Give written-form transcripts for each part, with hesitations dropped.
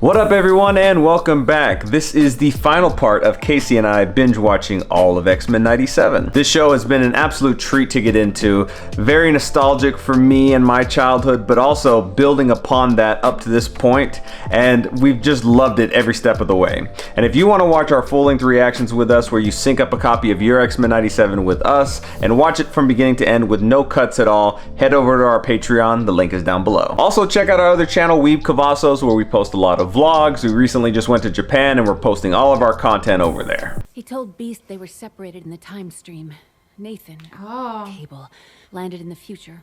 What up everyone and welcome back. This is the final part of Casey and I binge watching all of X-Men 97. This show has been an absolute treat to get into, very nostalgic for me and my childhood, but also building upon that up to this point, and we've just loved it every step of the way. And if you want to watch our full-length reactions with us where you sync up a copy of your X-Men 97 with us and watch it from beginning to end with no cuts at all, head over to our Patreon, the link is down below. Also check out our other channel, Weeb Cavazos, where we post a lot of vlogs. We recently just went to Japan and we're posting all of our content over there. He told Beast they were separated in the time stream. Nathan, Cable, landed in the future,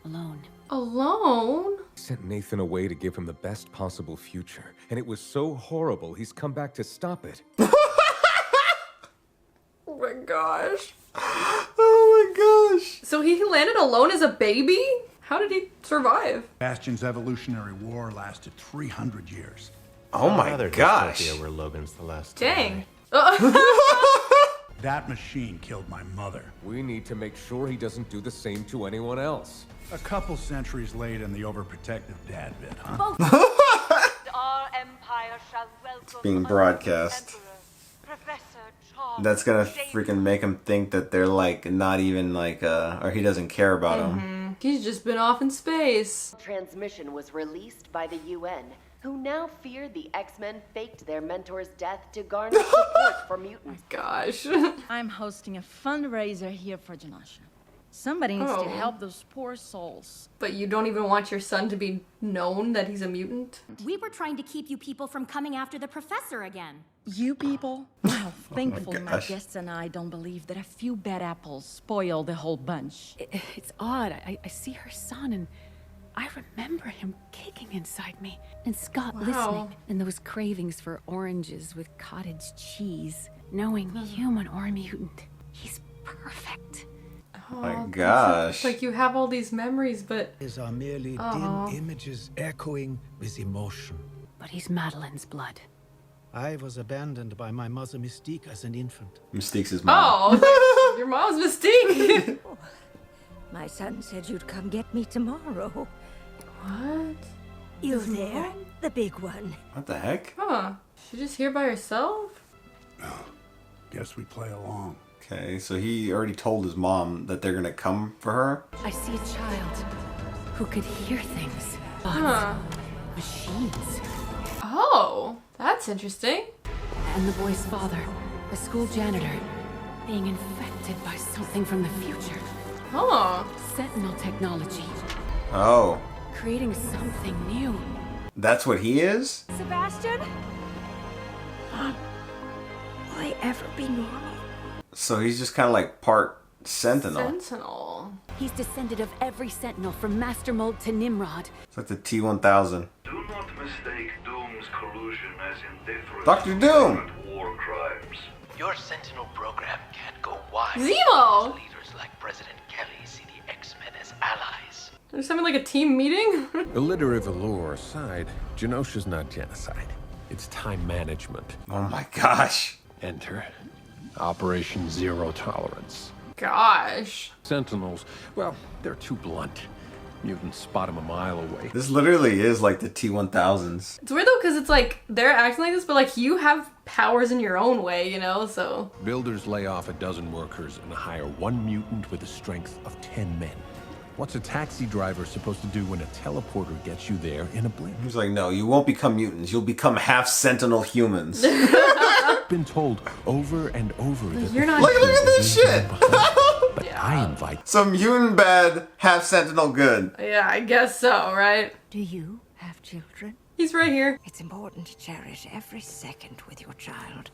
alone. Alone? Sent Nathan away to give him the best possible future, and it was so horrible he's come back to stop it. Oh my gosh. Oh my gosh. So he landed alone as a baby? How did he survive? Bastion's evolutionary war lasted 300 years. Oh my gosh. Where Logan's the last Dang. That machine killed my mother. We need to make sure he doesn't do the same to anyone else. A couple centuries late in the overprotective dad bit, huh? Our empire shall welcome Being broadcast. Professor Charles. That's gonna freaking make him think that they're like not even like or he doesn't care about him. He's just been off in space. Transmission was released by the UN, who now fear the X-Men faked their mentor's death to garner support for mutants. Gosh. I'm hosting a fundraiser here for Genosha. Somebody needs to help those poor souls. But you don't even want your son to be known that he's a mutant? We were trying to keep you people from coming after the professor again. You people? Well, thankfully my gosh. guests and I don't believe that a few bad apples spoil the whole bunch. It's odd. I see her son and I remember him kicking inside me. And Scott listening. And those cravings for oranges with cottage cheese. Knowing human or mutant, he's perfect. Oh my gosh. It's like you have all these memories, but... These are merely dim images echoing with emotion. But he's Madeline's blood. I was abandoned by my mother Mystique as an infant. Mystique's his mom. Oh, I was like, your mom's Mystique. My son said you'd come get me tomorrow. What? You there, the big one. What the heck? Huh. She just here by herself? Guess we play along. Okay, so he already told his mom that they're gonna come for her. I see a child who could hear things. Machines. Oh, that's interesting. And the boy's father, a school janitor, being infected by something from the future. Huh. Sentinel technology, Oh, creating something new. that's what he is? Sebastian? Will I ever be normal? So he's just kind of like part Sentinel. Sentinel. He's descended of every Sentinel from Master Mold to Nimrod. It's like the T-1000. Do not mistake Doom's collusion as indifference Dr. to Doom! current war crimes. Your Sentinel program can't go wide. Zemo! Leaders like President Kelly see the X-Men as allies. They're just having like a team meeting? Illiterate lore aside, Genosha's not genocide. It's time management. Oh my gosh. Enter Operation Zero Tolerance. Gosh. Sentinels, well, they're too blunt. Mutants spot them a mile away. This literally is like the T-1000s. It's weird though, because it's like, they're acting like this, but like you have powers in your own way, you know, so. Builders lay off a dozen workers and hire one mutant with the strength of 10 men. What's a taxi driver supposed to do when a teleporter gets you there in a blink? He's like, no, you won't become mutants. You'll become half Sentinel humans. Been told over and over that You're not- Look at this shit. but I invite Some mutant bad, half Sentinel good. Yeah, I guess so, right? Do you have children? He's right here. It's important to cherish every second with your child.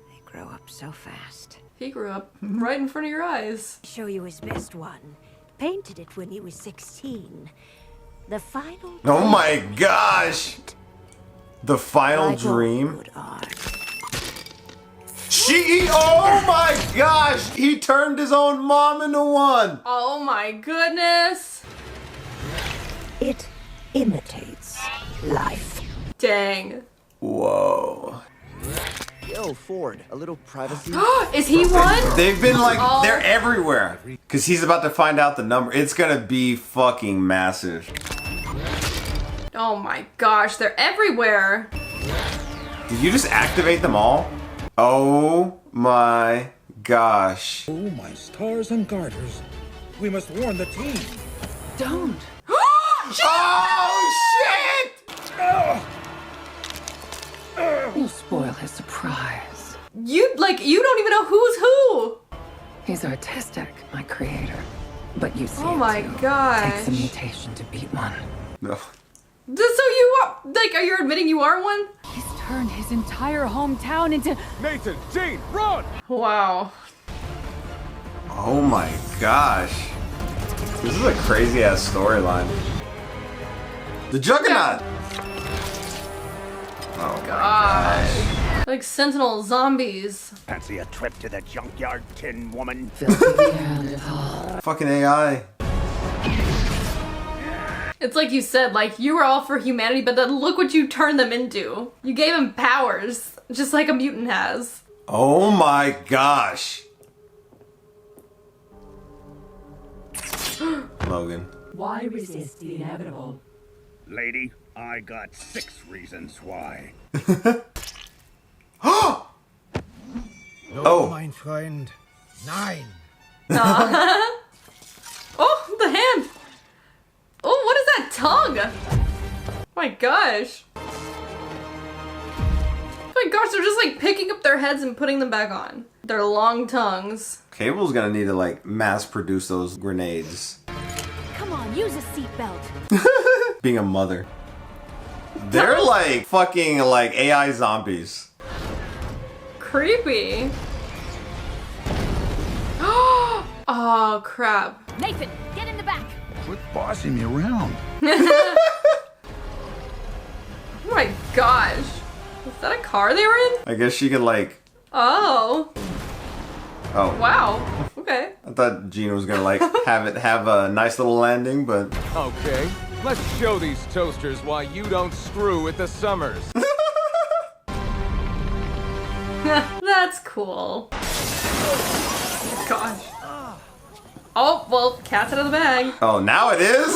They grow up so fast. He grew up right in front of your eyes. Show you his best one. Painted it when he was 16. The final. Oh my gosh. The final Like all dream. good art. Oh my gosh. He turned his own mom into one. Oh my goodness. It imitates life. Dang. Whoa. Yo, Ford, a little privacy. Is he one? They've been like, they're everywhere. Because he's about to find out the number. It's gonna be fucking massive. Oh my gosh, they're everywhere. Did you just activate them all? Oh my gosh. Oh my stars and garters. We must warn the team. Don't. Oh shit! You'll spoil his surprise. You don't even know who's who. He's artistic, my creator. But you see, Oh my gosh. takes a mutation to beat one. No. So you are, like, are you admitting you are one? He's turned his entire hometown into... Nathan, Jean, run! Wow. Oh my gosh. This is a crazy ass storyline. The Juggernaut! Oh my gosh. Like Sentinel zombies. Fancy a trip to the junkyard, Tin Woman? Fucking AI. It's like you said, like, you were all for humanity, but then look what you turned them into. You gave them powers, just like a mutant has. Oh my gosh. Logan. Why resist the inevitable? Lady, I got 6 reasons why. No, Oh. mein Freund. Nein. Oh, the hand. Oh, what is that tongue? Oh my gosh. Oh my gosh, they're just like picking up their heads and putting them back on. Their long tongues. Cable's gonna need to like mass produce those grenades. Come on, use a seatbelt. Being a mother. They're like fucking like AI zombies. Creepy. Oh crap. Nathan, get in the back. Quit bossing me around. Oh my gosh. Is that a car they were in? I guess she could like. Oh. Oh. Wow. Okay. I thought Gina was gonna like have a nice little landing, but. Okay, let's show these toasters why you don't screw with the Summers. That's cool. Gosh. Oh, well, cat's out of the bag. Oh, now it is?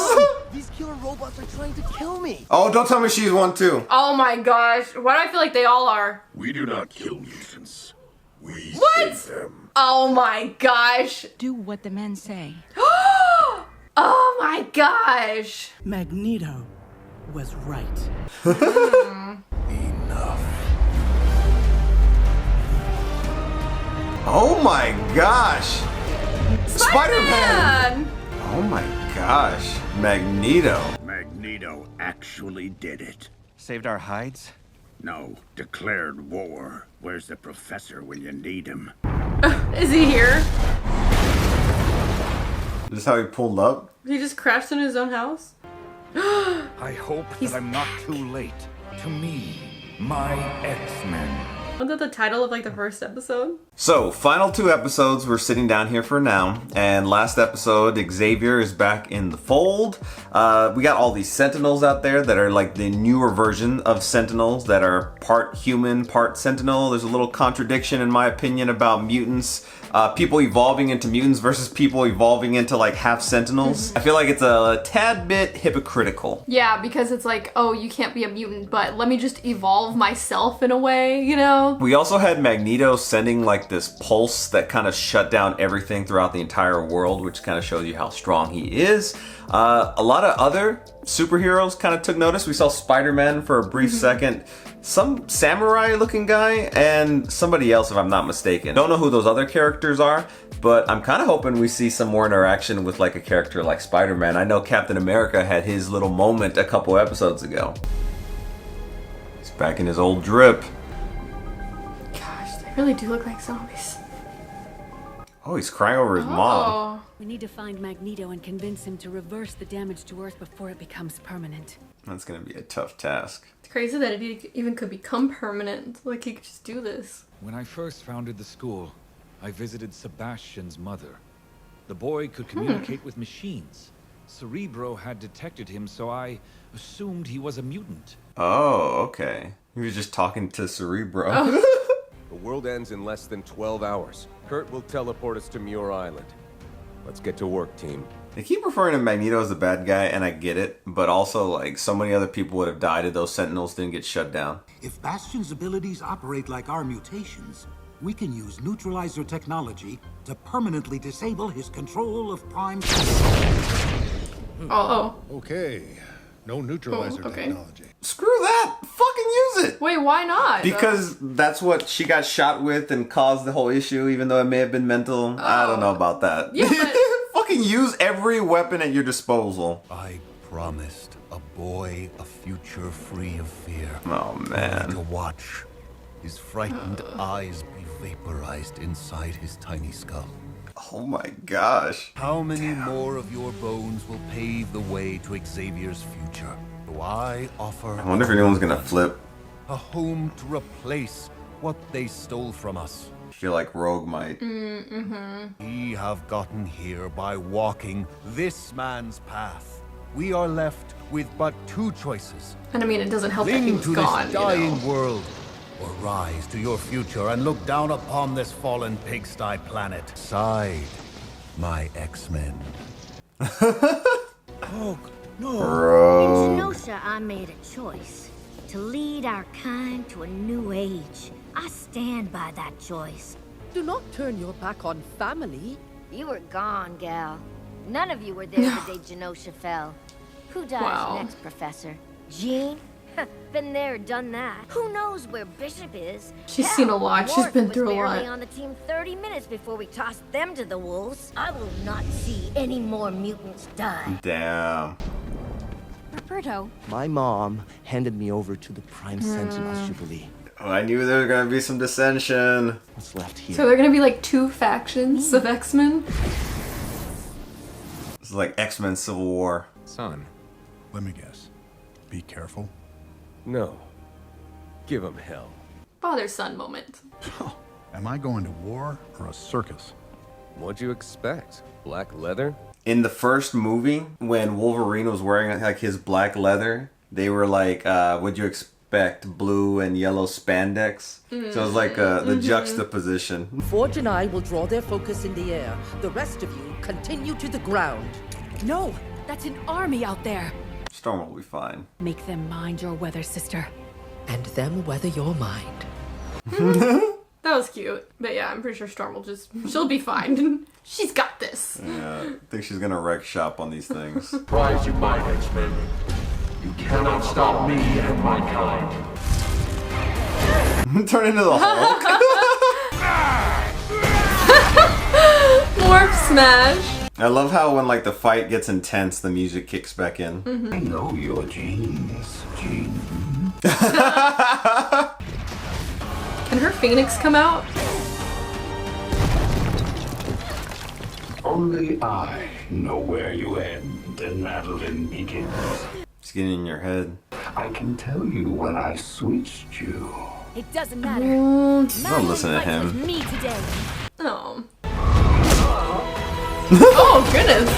These killer robots are trying to kill me. Oh, don't tell me she's one too. Oh my gosh. Why do I feel like they all are? We do not kill mutants. We What? save them. Oh my gosh. Do what the men say. Oh my gosh. Magneto was right. Enough. Oh my gosh. Spider-Man! Oh my gosh. Magneto. Magneto actually did it. Saved our hides? No, declared war. Where's the professor when you need him? Is he here? Is this how he pulled up? He just crashed into his own house? I hope that I'm not too late. To me, my X-Men. Wasn't that the title of like the first episode? So, final 2 episodes, we're sitting down here for now. And last episode, Xavier is back in the fold. We got all these Sentinels out there that are like the newer version of Sentinels that are part human, part Sentinel. There's a little contradiction in my opinion about mutants. People evolving into mutants versus people evolving into like half Sentinels. I feel like it's a tad bit hypocritical. Yeah, because it's like, oh, you can't be a mutant, but let me just evolve myself in a way, you know? We also had Magneto sending like this pulse that kind of shut down everything throughout the entire world, which kind of shows you how strong he is. A lot of other superheroes kind of took notice. We saw Spider-Man for a brief second, some samurai looking guy, and somebody else if I'm not mistaken. Don't know who those other characters are, but I'm kind of hoping we see some more interaction with like a character like Spider-Man. I know Captain America had his little moment a couple episodes ago. He's back in his old drip. Gosh, they really do look like zombies. Oh, he's crying over his mom. We need to find Magneto and convince him to reverse the damage to Earth before it becomes permanent. That's gonna be a tough task. It's crazy that it even could become permanent. Like, he could just do this. When I first founded the school, I visited Sebastian's mother. The boy could communicate with machines. Cerebro had detected him, so I assumed he was a mutant. Oh, okay. He was just talking to Cerebro. The world ends in less than 12 hours. Kurt will teleport us to Muir Island. Let's get to work, team. They keep referring to Magneto as the bad guy, and I get it, but also, like, so many other people would have died if those Sentinels didn't get shut down. If Bastion's abilities operate like our mutations, we can use neutralizer technology to permanently disable his control of Prime. Oh. Okay. No neutralizer technology. Screw that! Fucking use it! Wait, why not? Because that's what she got shot with and caused the whole issue, even though it may have been mental. I don't know about that. Yeah, but... Fucking use every weapon at your disposal. I promised a boy a future free of fear. Oh, man. Only to watch his frightened eyes be vaporized inside his tiny skull. Oh my gosh. How many more of your bones will pave the way to Xavier's future? Do I offer... I wonder if anyone's gonna flip. A home to replace what they stole from us. I feel like Rogue might. We have gotten here by walking this man's path. We are left with but two choices. And I mean, it doesn't help that he Cling was to gone, this you dying know? world, or rise to your future and look down upon this fallen pigsty planet. Side, my X-Men. Oh, no. Bro. In Genosha, I made a choice. To lead our kind to a new age. I stand by that choice. Do not turn your back on family. You were gone, gal. None of you were there the day Genosha fell. Who dies next, Professor? Jean? Been there, done that. Who knows where Bishop is? She's seen a lot. She's been through a lot. Morton was barely on the team 30 minutes before we tossed them to the wolves. I will not see any more mutants die. Damn. Roberto. My mom handed me over to the Prime Sentinels, Jubilee. Oh, I knew there was gonna be some dissension. What's left here? So they're gonna be like two factions of X-Men? This is like X-Men Civil War. Son. Let me guess. Be careful. No. Give him hell. Father-son moment. Am I going to war or a circus? What'd you expect? Black leather? In the first movie, when Wolverine was wearing like his black leather, they were like, what'd you expect? Blue and yellow spandex? So it was like the juxtaposition. Forge and I will draw their focus in the air. The rest of you continue to the ground. No, that's an army out there. Storm will be fine. Make them mind your weather, sister. And them weather your mind. That was cute. But yeah, I'm pretty sure Storm will she'll be fine. She's got this. Yeah, I think she's gonna wreck shop on these things. Rise you might, X-Men. You cannot stop me and my kind. Turn into the Hulk. Morph smash. I love how when like the fight gets intense, the music kicks back in. I know your genes, Jean. Can her Phoenix come out? Only I know where you end and Madeline begins. It's getting in your head. I can tell you when I switched you. It doesn't matter. Don't listen to him. Me today. Oh. Oh, goodness.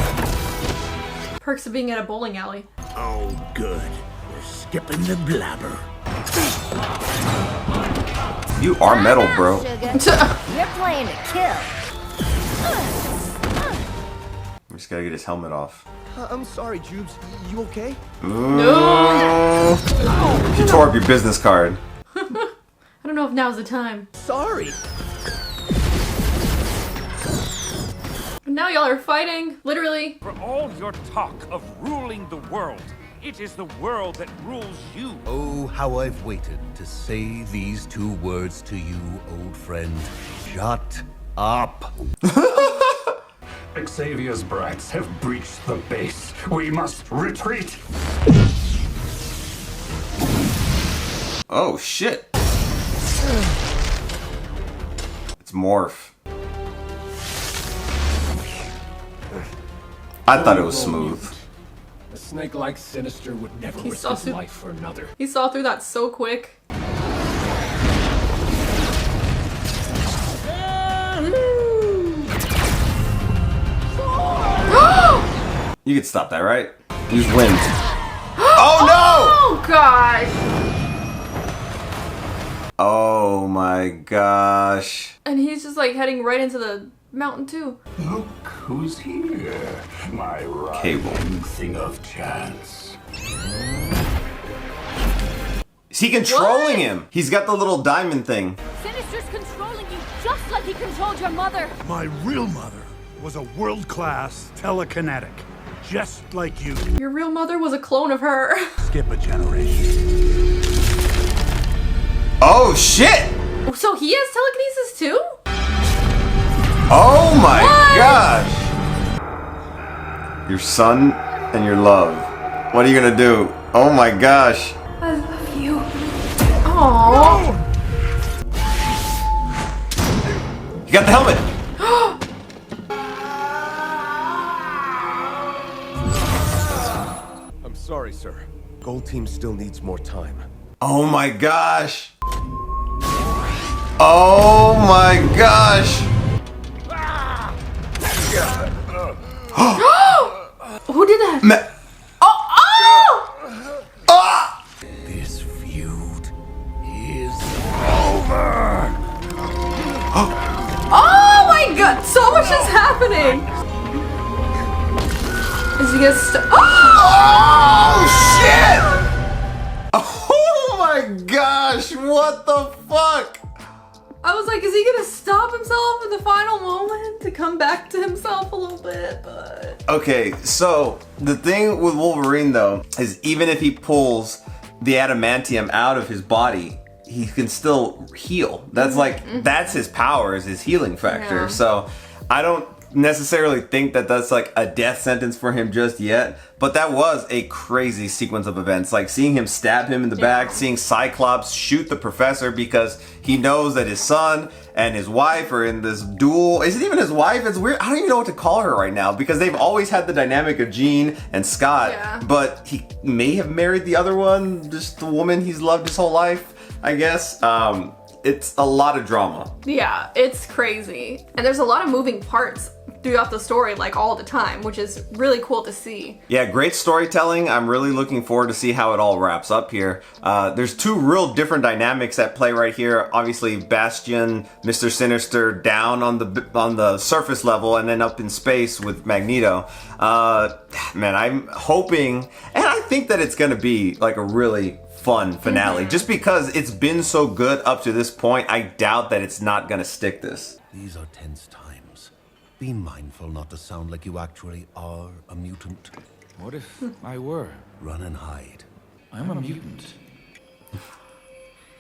Perks of being at a bowling alley. Oh, good. We're skipping the blabber. You are metal, bro. You're playing to kill. We just gotta get his helmet off. I'm sorry, Jubes. You okay? No. You tore up your business card. I don't know if now's the time. Sorry. Now y'all are fighting, literally. For all your talk of ruling the world, it is the world that rules you. Oh, how I've waited to say these two words to you, old friend. Shut up. Xavier's brats have breached the base. We must retreat. Oh shit. It's Morph. I thought it was smooth. A snake like Sinister would never risk his life for another. He saw through that so quick. You could stop that, right? Use wind. Oh no! Oh god! Oh my gosh. And he's just like heading right into the mountain too. Look who's here, my writhing thing of chance. Is he controlling him? He's got the little diamond thing. Sinister's controlling you just like he controlled your mother. My real mother was a world-class telekinetic, just like you. Your real mother was a clone of her. Skip a generation. Oh shit! So he has telekinesis too? Oh my gosh! Your son and your love. What are you gonna do? Oh my gosh. I love you. Aww. You got the helmet! I'm sorry, sir. Gold Team still needs more time. Oh my gosh! Oh my gosh! Who did that? This feud is over. Oh my god! So much is happening! Is he gonna Oh shit! Oh my gosh! What the fuck? I was like, is he gonna stop himself in the final moment to come back to himself a little bit? But Okay, so the thing with Wolverine though is even if he pulls the adamantium out of his body, he can still heal. That's that's his power, is his healing factor. Yeah. So I don't necessarily think that that's like a death sentence for him just yet, but that was a crazy sequence of events. Like seeing him stab him in the back, seeing Cyclops shoot the professor because he knows that his son and his wife are in this duel. Is it even his wife? It's weird. I don't even know what to call her right now because they've always had the dynamic of Jean and Scott, but he may have married the other one, just the woman he's loved his whole life, I guess. It's a lot of drama. yeah, it's crazy. And there's a lot of moving parts throughout the story, like all the time, which is really cool to see. Yeah, great storytelling. I'm really looking forward to see how it all wraps up here. There's two real different dynamics at play right here. Obviously, Bastion, Mr. Sinister down on the surface level, and then up in space with Magneto. Man, I'm hoping, and I think that it's gonna be like a really fun finale. Just because it's been so good up to this point, I doubt that it's not gonna stick this. These are tense times. Be mindful not to sound like you actually are a mutant. What if I were? Run and hide. I'm a mutant.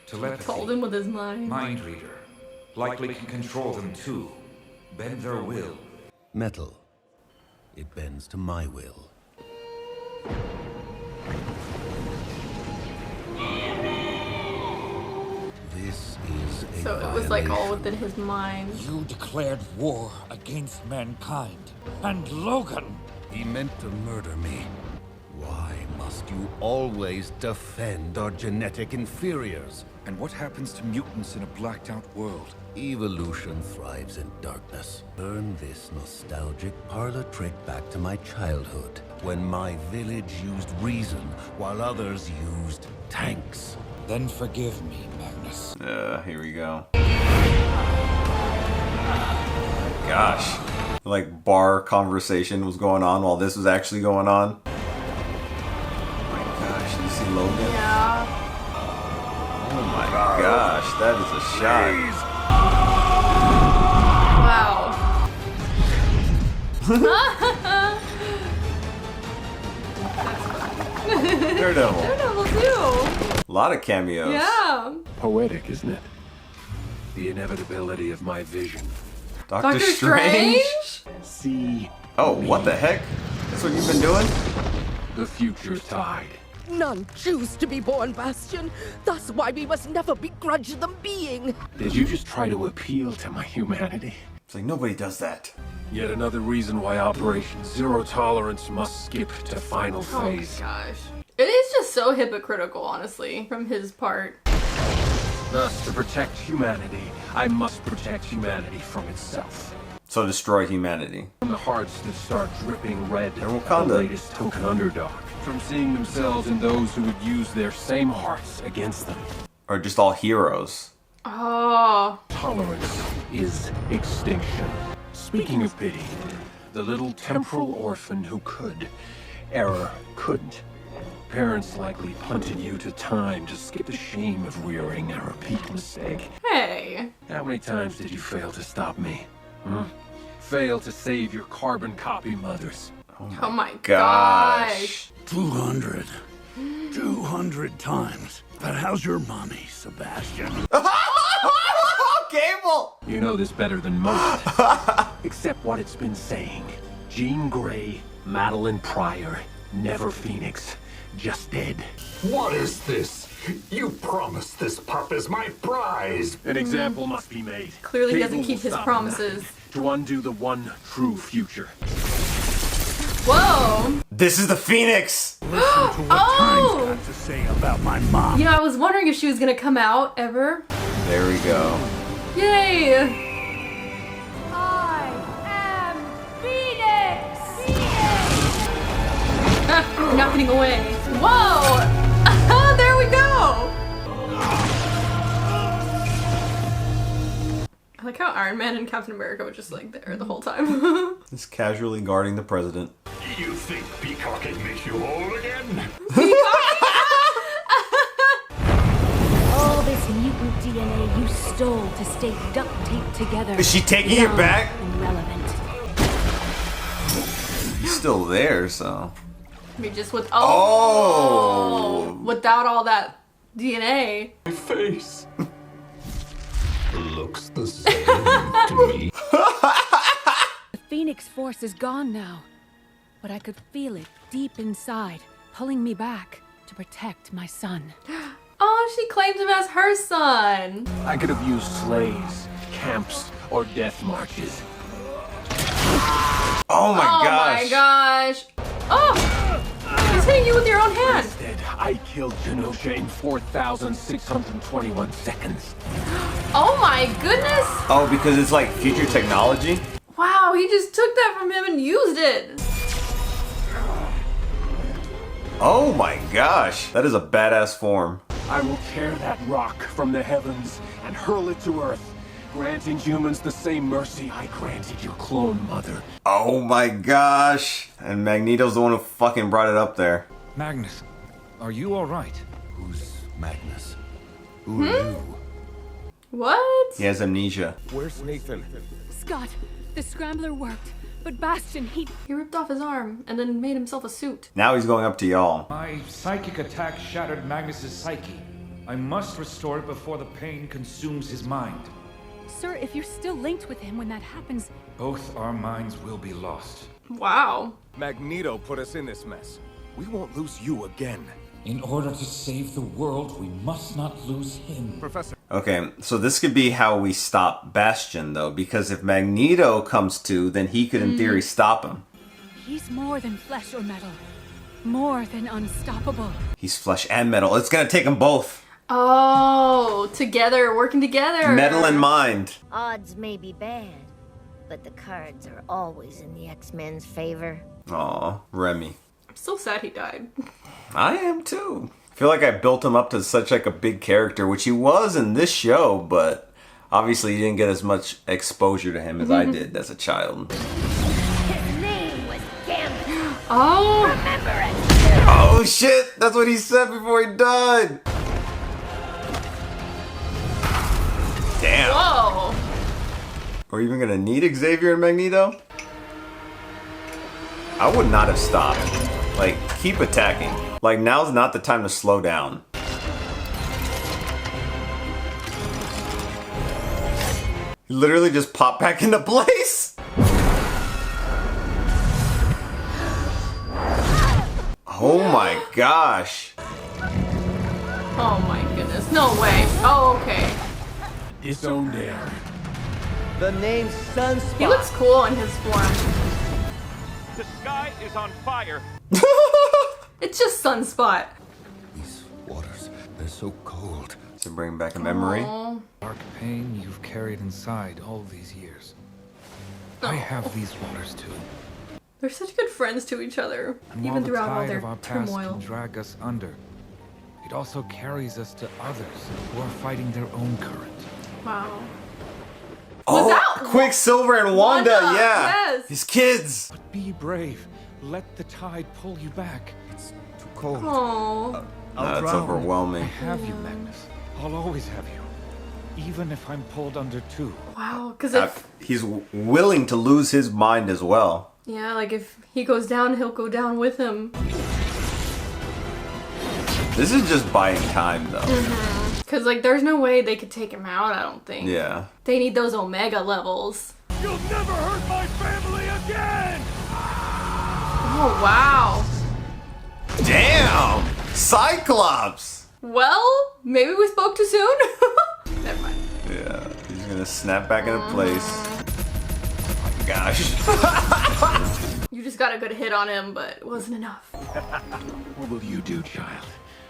Telepathy. Told him with his mind. Mind reader. Likely can control them too. Bend their will. Metal. It bends to my will. This is a So it was like all within his mind. You declared war against mankind. And Logan! He meant to murder me. Why must you always defend our genetic inferiors? And what happens to mutants in a blacked out world? Evolution thrives in darkness. Turn this nostalgic parlor trick back to my childhood, when my village used reason while others used tanks. Then forgive me, Magnus. Here we go. Gosh. Like bar conversation was going on while this was actually going on. Oh my gosh, you see Logan? Yeah. Oh my gosh, that is a shot. Wow. Daredevil. Daredevil too. A lot of cameos. Yeah. Poetic, isn't it? The inevitability of my vision. Doctor Strange? See. Oh, what the heck? That's what you've been doing? The future tide. None choose to be born, Bastion. That's why we must never begrudge them being. Did you just try to appeal to my humanity? It's like nobody does that. Yet another reason why Operation Zero Tolerance must skip to final phase. Oh my gosh. It is just so hypocritical, honestly, from his part. Thus, to protect humanity, I must protect humanity from itself. So destroy humanity. From the hearts that start dripping red, They're Wakanda. the latest token underdog. From seeing themselves in those who would use their same hearts against them. Or just all heroes. Oh. Tolerance is extinction. Speaking of pity, The little temporal orphan who could. Error couldn't. Parents likely punted you to time to skip the shame of rearing a repeat mistake. Hey. How many times did you fail to stop me? Fail to save your carbon copy mothers? Oh my gosh. 200. 200 times. But how's your mommy, Sebastian? Cable! You know this better than most. Except what it's been saying. Jean Grey, Madeline Pryor, never Phoenix. Just dead. What is this? You promised this pup is my prize. An example must be made. Clearly he Cable doesn't keep will his stop promises. nothing to undo the one true future. Whoa! This is the Phoenix! Listen to what Time's got to say about my mom. You know, I was wondering if she was gonna come out ever. There we go. Yay! I am Phoenix! Not getting away. Whoa! There we go! I like how Iron Man and Captain America were just like there the whole time. Just casually guarding the president. You think peacocking makes you whole again? All this mutant DNA you stole to stay duct taped together. Is she taking it back? Irrelevant. He's still there, so. I mean, just with without all that DNA. My face looks the same to me. The Phoenix Force is gone now, but I could feel it deep inside, pulling me back to protect my son. Oh, she claimed him as her son. I could have used sleighs, camps, or death marches. Oh my gosh. Oh my gosh. Oh! He's hitting you with your own hand. Instead, I killed Genosha in 4,621 seconds. Oh my goodness. Oh, because it's like future technology? Wow, he just took that from him and used it. Oh my gosh. That is a badass form. I will tear that rock from the heavens and hurl it to Earth, granting humans the same mercy I granted your clone mother. Oh my gosh. And Magneto's the one who fucking brought it up there. Magnus, are you alright? Who's Magnus? Who are you? What? He has amnesia. Where's Nathan? Scott, the scrambler worked, but Bastion, he ripped off his arm and then made himself a suit. Now he's going up to y'all. My psychic attack shattered Magnus's psyche. I must restore it before the pain consumes his mind. Sir, if you're still linked with him when that happens... Both our minds will be lost. Wow. Magneto put us in this mess. We won't lose you again. In order to save the world, we must not lose him. Professor. Okay, so this could be how we stop Bastion, though, because if Magneto comes to, then he could, in theory, stop him. He's more than flesh or metal. More than unstoppable. He's flesh and metal. It's gonna take them both. Oh, together, working together. Metal and mind. Odds may be bad, but the cards are always in the X-Men's favor. Aw, Remy. I'm so sad he died. I am too. I feel like I built him up to such like a big character, which he was in this show, but obviously you didn't get as much exposure to him as I did as a child. His name was Gambit. Oh! Remember it! Oh shit! That's what he said before he died! Damn. Whoa! Are we even gonna need Xavier and Magneto? I would not have stopped. Like, keep attacking. Like, now's not the time to slow down. Literally just pop back into place. Oh my gosh. Oh my goodness. No way. Oh, okay. Disowned air. The name's Sunspot. He looks cool in his form. The sky is on fire. It's just Sunspot. These waters, they're so cold. To bring back a memory. Aww. Dark pain you've carried inside all these years. I have these waters too. They're such good friends to each other, And even while the throughout all tide their of our past turmoil. can drag us under, it also carries us to others who are fighting their own current. Wow. Quicksilver and Wanda, yeah. Yes. His kids. But be brave. Let the tide pull you back. It's too cold. Oh. That's overwhelming. I have you, Magnus. I'll always have you. Even if I'm pulled under too. Wow, because if... He's willing to lose his mind as well. Yeah, like if he goes down, he'll go down with him. This is just buying time, though. Because, like, there's no way they could take him out, I don't think. Yeah. They need those Omega levels. You'll never hurt my family again! Oh, wow. Damn! Cyclops! Well, maybe we spoke too soon? Never mind. Yeah, he's gonna snap back into place. Oh my gosh. You just got a good hit on him, but it wasn't enough. What will you do, child?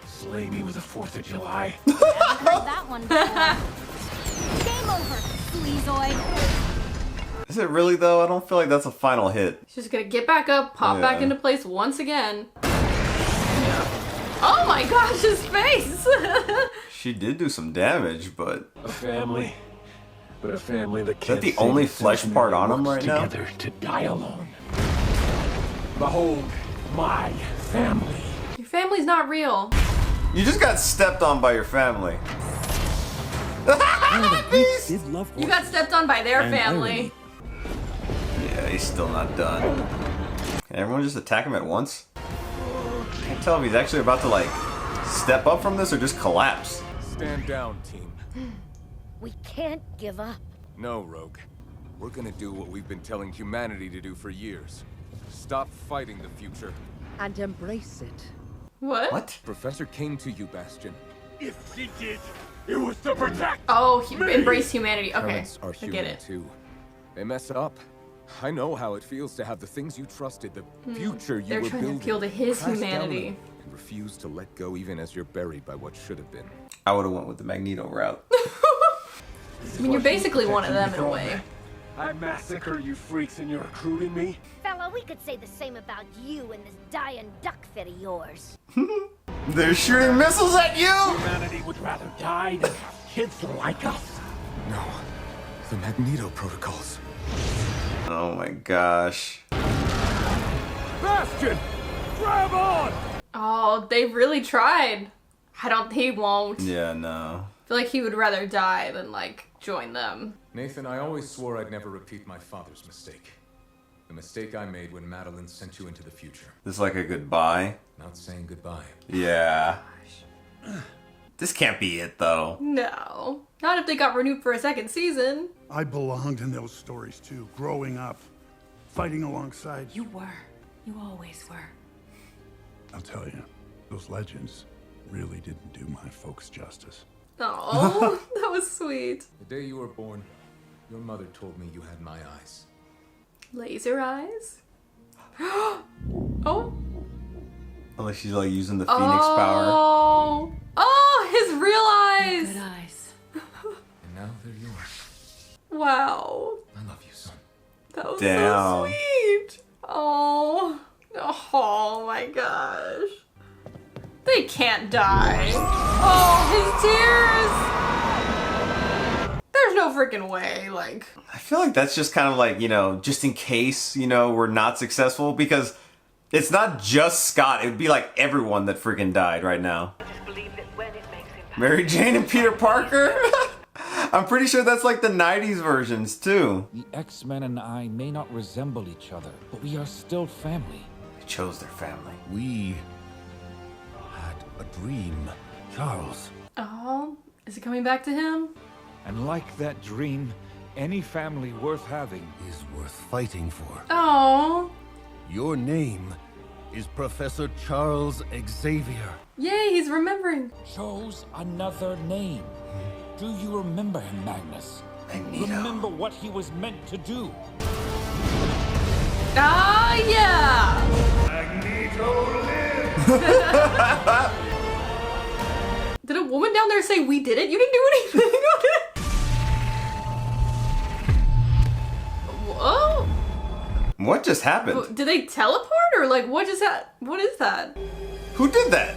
Slay me with the 4th of July? I haven't heard that one before. Game over, sleazoid. Is it really, though? I don't feel like that's a final hit. He's just gonna get back up, pop back into place once again. Oh my gosh, his face! She did do some damage, but... A family. But a family that Is can't that the only flesh part on him right now? together to die alone. Behold, my family. Your family's not real. You just got stepped on by your family. You got stepped on by their family. Yeah, he's still not done. Can everyone just attack him at once? Can't tell if he's actually about to, like, step up from this or just collapse. Stand down, team. We can't give up. No, Rogue. We're gonna do what we've been telling humanity to do for years. Stop fighting the future. And embrace it. What? Professor came to you, Bastion. If she did, it was to protect. Oh, embrace humanity. Okay, Parents are I human get it. too. They mess up. I know how it feels to have the things you trusted, the future you They're were trying building, to appeal to his crashed down humanity. on and refuse to let go even as you're buried by what should have been. I would have went with the Magneto route. I mean, you're basically one of them in a way. I massacre you freaks and you're recruiting me? Fella, we could say the same about you and this dying duck fit of yours. They're shooting missiles at you! Humanity would rather die than have kids like us. No. The Magneto protocols. Oh my gosh. Bastion! Grab on! Oh, they really tried. He won't. Yeah, no. I feel like he would rather die than, like, join them. Nathan, I always swore I'd never repeat my father's mistake. The mistake I made when Madeline sent you into the future. This is like a goodbye. Not saying goodbye. Yeah. This can't be it, though. No. Not if they got renewed for a second season. I belonged in those stories too, growing up, fighting alongside. You were. You always were. I'll tell you, those legends really didn't do my folks justice. Oh, that was sweet. The day you were born, your mother told me you had my eyes. Laser eyes? Oh. Unless she's like using the Phoenix power. Oh, his real eyes. Good eyes. And now they're yours. Wow. I love you, son. That was Damn. so sweet. Oh. Oh my gosh. They can't die. Oh, his tears. There's no freaking way, like. I feel like that's just kind of like, you know, just in case, you know, we're not successful, because it's not just Scott. It would be like everyone that freaking died right now. Mary Jane and Peter Parker? I'm pretty sure that's like the 90s versions too. The X-Men and I may not resemble each other, but we are still family. They chose their family. We had a dream, Charles. Oh, is it coming back to him? And like that dream, any family worth having is worth fighting for. Oh. Your name is Professor Charles Xavier. Yay, he's remembering. Chose another name. Do you remember him, Magnus? Magneto. Remember what he was meant to do. Ah, yeah. Magneto lives. Did a woman down there say we did it? You didn't do anything. Whoa. What just happened? Did they teleport or like what just what is that? Who did that?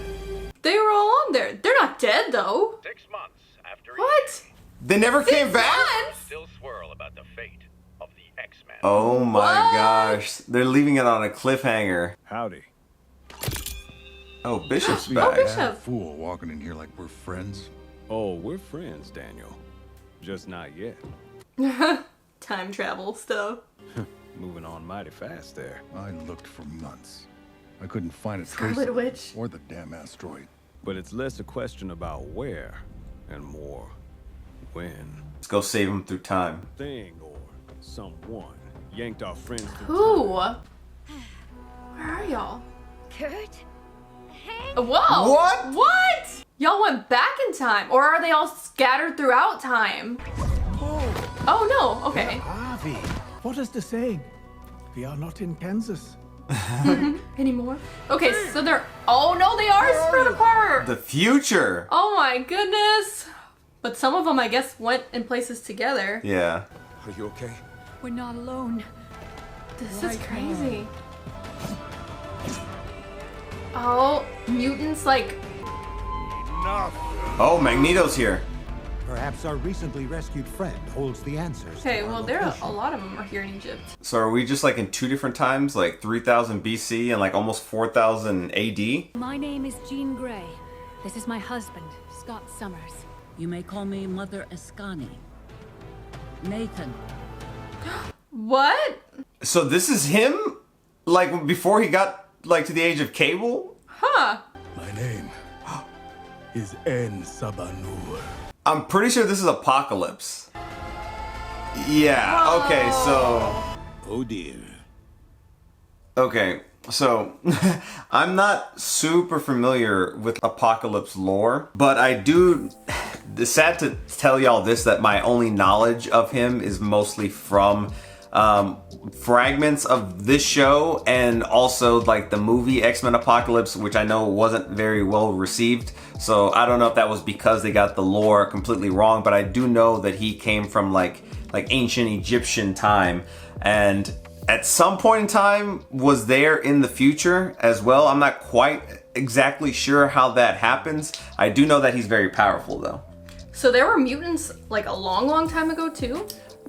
They were all on there. They're not dead though. 6 months after What? They never came back? still swirl about Oh my gosh. They're leaving it on a cliffhanger. Howdy. Oh, Bishop's Be back. a bad fool walking in here like we're friends. Oh, we're friends, Daniel. Just not yet. Time travel stuff. Moving on mighty fast there. I looked for months. I couldn't find a Scarlet trace of Witch. it or the damn asteroid. But it's less a question about where and more when. Let's go save him through time. Thing or someone yanked our friends through Who? time. Where are y'all? Kurt? Whoa! What? What? Y'all went back in time, or are they all scattered throughout time? Oh no, okay. Avi, what is the saying? We are not in Kansas. Anymore? Okay, so they're, oh no, they are spread apart! The future. Oh my goodness! But some of them, I guess, went in places together. Yeah. Are you okay? We're not alone. This is crazy. Oh, mutants like... Oh, Magneto's here. Perhaps our recently rescued friend holds the answers. Okay, well, there are a lot of them are here in Egypt. So are we just like in two different times, like 3000 BC and like almost 4000 AD? My name is Jean Grey. This is my husband, Scott Summers. You may call me Mother Ascani. Nathan. What? So this is him? Like before he got like to the age of cable? Huh. My name is En Sabanur. I'm pretty sure this is Apocalypse. Yeah, okay, so... Oh dear. Okay, so I'm not super familiar with Apocalypse lore, but I do... It's sad to tell y'all this, that my only knowledge of him is mostly from fragments of this show and also like the movie X-Men Apocalypse, which I know wasn't very well received. So I don't know if that was because they got the lore completely wrong, but I do know that he came from like ancient Egyptian time, and at some point in time was there in the future as well. I'm not quite exactly sure how that happens. I do know that he's very powerful though. So there were mutants like a long time ago too?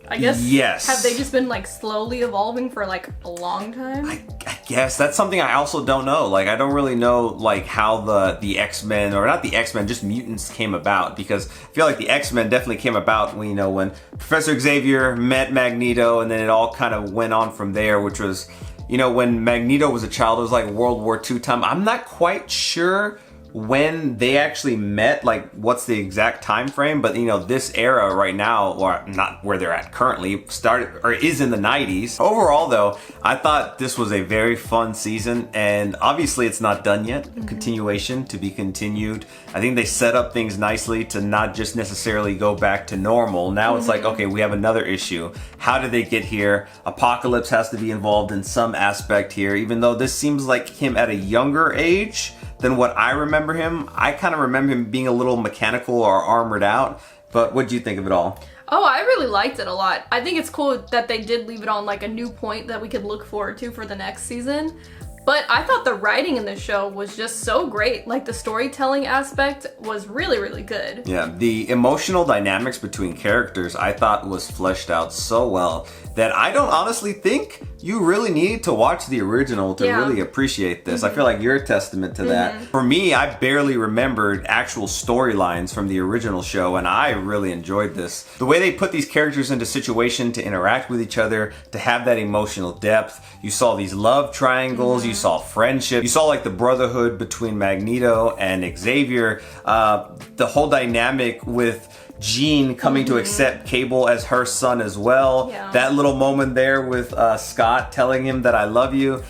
I guess. Yes. Have they just been like slowly evolving for like a long time? I guess that's something I also don't know. Like I don't really know like how the X-Men, or not the X-Men, just mutants came about, because I feel like the X-Men definitely came about when, you know, when Professor Xavier met Magneto, and then it all kind of went on from there, which was, you know, when Magneto was a child, it was like World War II time. I'm not quite sure when they actually met, like what's the exact time frame, but you know, this era right now, or not where they're at currently, started or is in the 90s. Overall though, I thought this was a very fun season, and obviously it's not done yet. Continuation to be continued. I think they set up things nicely to not just necessarily go back to normal. Now it's like, okay, we have another issue. How did they get here? Apocalypse has to be involved in some aspect here, even though this seems like him at a younger age than what I remember him. I kind of remember him being a little mechanical or armored out. But what do you think of it all? Oh, I really liked it a lot. I think it's cool that they did leave it on like a new point that we could look forward to for the next season. But I thought the writing in this show was just so great. Like the storytelling aspect was really good. Yeah, the emotional dynamics between characters I thought was fleshed out so well that I don't honestly think you really need to watch the original to really appreciate this. I feel like you're a testament to that. For me, I barely remembered actual storylines from the original show, and I really enjoyed this. The way they put these characters into situation to interact with each other, to have that emotional depth. You saw these love triangles, you saw friendship, you saw like the brotherhood between Magneto and Xavier, the whole dynamic with Jean coming to accept Cable as her son as well. That little moment there with Scott telling him that I love you.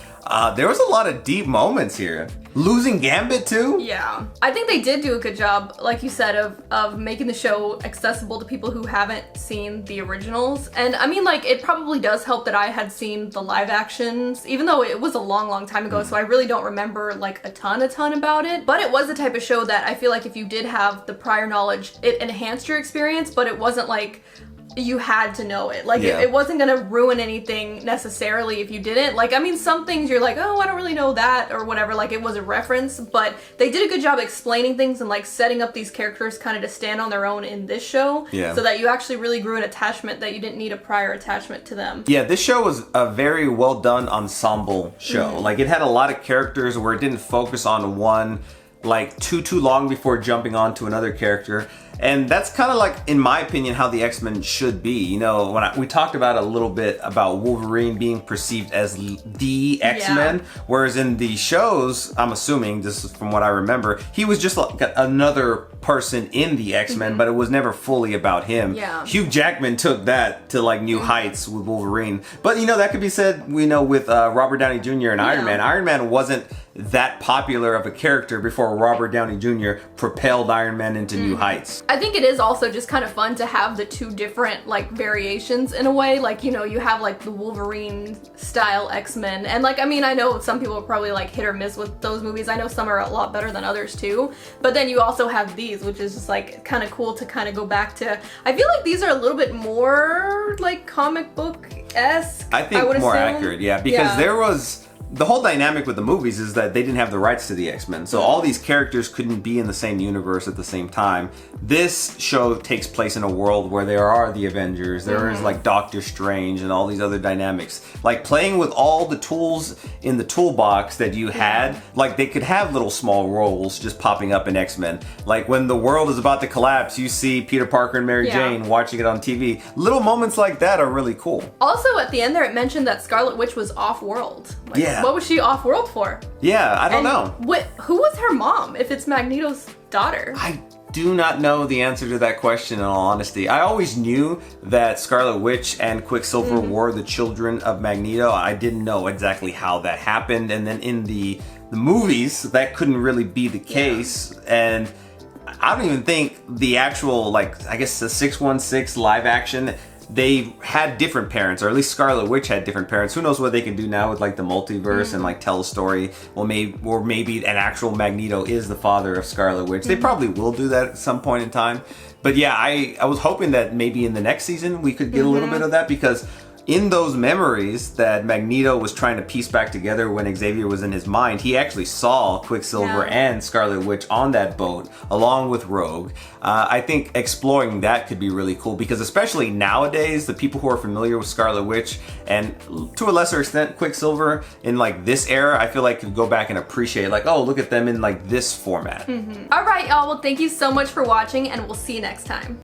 There was a lot of deep moments here. Losing Gambit too? Yeah. I think they did do a good job, like you said, of making the show accessible to people who haven't seen the originals. And I mean, like, it probably does help that I had seen the live actions, even though it was a long time ago, so I really don't remember like a ton about it. But it was the type of show that I feel like if you did have the prior knowledge, it enhanced your experience, but it wasn't like you had to know it. Like, Yeah. it wasn't gonna ruin anything necessarily if you didn't. Like, I mean, some things you're like, oh, I don't really know that, or whatever, like, it was a reference, but they did a good job explaining things and, like, setting up these characters kind of to stand on their own in this show, Yeah. so that you actually really grew an attachment that you didn't need a prior attachment to them. Yeah, this show was a very well done ensemble show. Mhm. Like, it had a lot of characters where it didn't focus on one, like, too long before jumping on to another character. And that's kind of like, in my opinion, how the X-Men should be. You know, when we talked about a little bit about Wolverine being perceived as the X-Men, whereas in the shows, I'm assuming, this is from what I remember, he was just like another person in the X-Men, but it was never fully about him. Yeah. Hugh Jackman took that to like new heights with Wolverine. But you know, that could be said, you know, with Robert Downey Jr. and Iron Man. Iron Man wasn't that popular of a character before Robert Downey Jr. propelled Iron Man into new heights. I think it is also just kind of fun to have the two different, like, variations in a way. Like, you know, you have, like, the Wolverine style X-Men. And, like, I mean, I know some people are probably, like, hit or miss with those movies. I know some are a lot better than others, too. But then you also have these, which is just, like, kind of cool to kind of go back to. I feel like these are a little bit more, like, comic book-esque, I think would more assume. accurate, yeah. Because there was... The whole dynamic with the movies is that they didn't have the rights to the X-Men, so all these characters couldn't be in the same universe at the same time. This show takes place in a world where there are the Avengers, there is like Doctor Strange and all these other dynamics. Like, playing with all the tools in the toolbox that you had, like, they could have little small roles just popping up in X-Men. Like, when the world is about to collapse, you see Peter Parker and Mary Jane watching it on TV. Little moments like that are really cool. Also, at the end there, it mentioned that Scarlet Witch was off-world. Like, what was she off-world for? Yeah, I don't know. Who was her mom, if it's Magneto's daughter? I do not know the answer to that question, in all honesty. I always knew that Scarlet Witch and Quicksilver were the children of Magneto. I didn't know exactly how that happened. And then in the movies, that couldn't really be the case. And I don't even think the actual, like, I guess the 616 live action, they had different parents, or at least Scarlet Witch had different parents. Who knows what they can do now with like the multiverse and like tell a story. Well, maybe an actual Magneto is the father of Scarlet Witch. They probably will do that at some point in time. But yeah, I was hoping that maybe in the next season we could get a little bit of that, because in those memories that Magneto was trying to piece back together when Xavier was in his mind, he actually saw Quicksilver and Scarlet Witch on that boat, along with Rogue. I think exploring that could be really cool, because especially nowadays, the people who are familiar with Scarlet Witch, and to a lesser extent Quicksilver, in like this era, I feel like could go back and appreciate, like, oh, look at them in like this format. All right, y'all. Well, thank you so much for watching, and we'll see you next time.